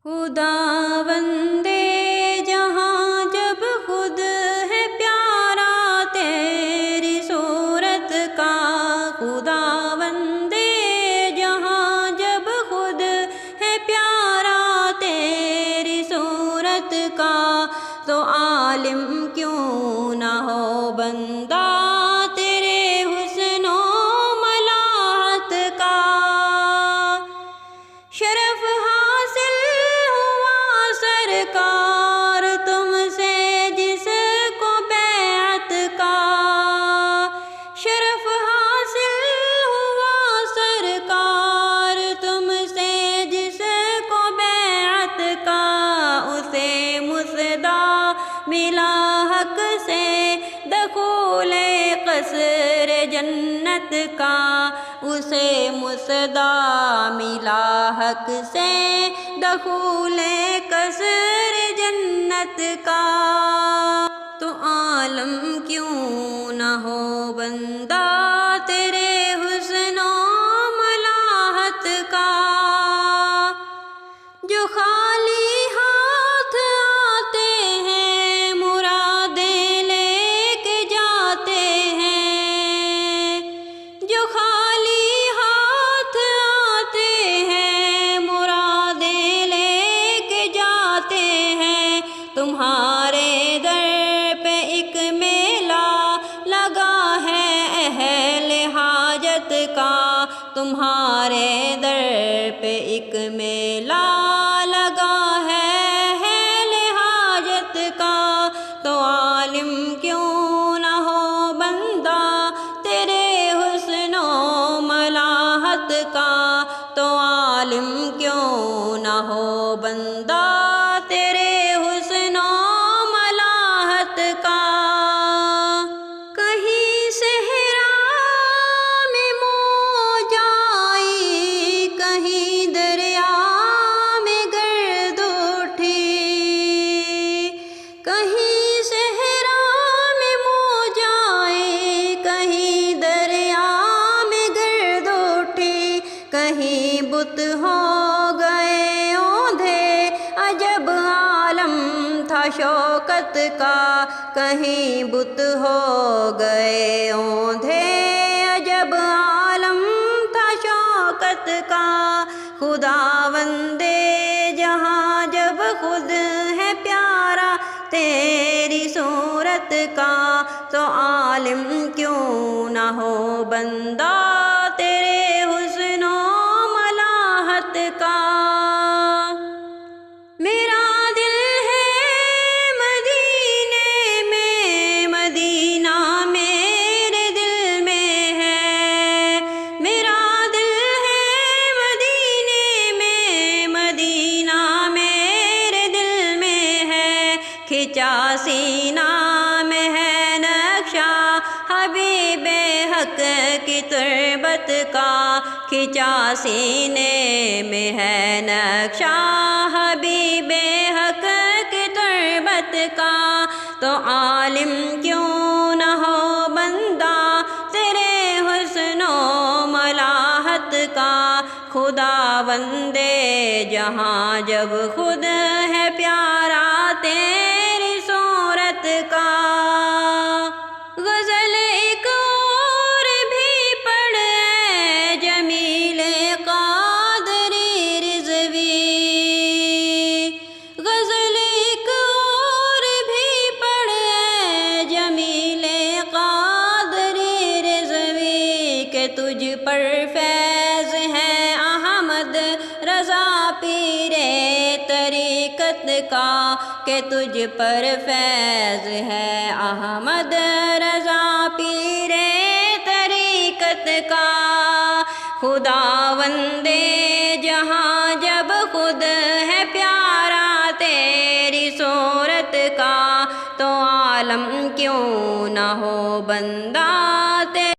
خداوندے جہاں جب خود ہے پیارا تیری صورت کا، خداوندے جہاں جب خود ہے پیارا تیری صورت کا، تو عالم کیوں نہ ہو بندہ تیرے حسن و ملاحت کا۔ شرف حاصل ہوا سرکار تم سے جس کو بیعت کا، شرف حاصل ہوا سرکار تم سے جس کو بیعت کا، اسے مسدہ ملا حق سے دخول قصر جنت کا، اسے مسدہ ملا حق سے دخول قصر جنت کا، تو عالم کیوں نہ ہو بندہ تیرے حسن و ملاحت کا۔ جو خالی ہاتھ آتے ہیں مرادیں لے کے جاتے ہیں، جو خالی ہاتھ آتے ہیں مرادیں لے کے جاتے ہیں، تمہارے در پہ ایک میلہ لگا ہے اہل حاجت کا، تمہارے در پہ ایک میلہ لگا ہے اہل حاجت کا، تو عالم کیوں نہ ہو بندہ تیرے حسن و ملاحت کا، تو عالم کیوں نہ ہو بندہ تیرے حسن و ملاحت کا۔ کہیں صحرا میں موج آئی، کہیں دریا میں گرد اٹھی، کہیں صحرا میں موج آئی، کہیں دریا میں گرد اٹھی، کہیں بت ہو گئے اوندھے عجب عالم تھا شوکت کا، کہیں بت ہو گئے اوندھے عجب عالم تھا شوکت کا۔ خداوندے جہاں جب خود ہے پیارا تیری صورت کا، تو عالم کیوں نہ ہو بندہ تیرے حسن و ملاحت کا۔ میرا دل ہے مدینے میں، مدینہ میرے دل میں ہے، میرا دل ہے مدینے میں، مدینہ میرے دل میں ہے، کھچا سینہ میں ہے نقشہ حبیب حق کی تربت کا، کھچا سینے میں ہے نقشہ حبیب حق کی تربت کا، تو عالم کیوں نہ ہو بندہ تیرے حسن و ملاحت کا۔ خداوندے جہاں جب خود ہے پیارا تیری صورت کا۔ غزل ایک اور بھی پڑھ اے جمیل قادری رضوی، غزل ایک اور بھی پڑھ اے جمیل قادری رضوی، کہ تجھ پر فیض ہے احمد رضا پیر طریقت کا، کہ تجھ پر فیض ہے احمد رضا پیر طریقت کا۔ خداوندے جہاں جب خود ہے پیارا تیری صورت کا، تو عالم کیوں نہ ہو بندہ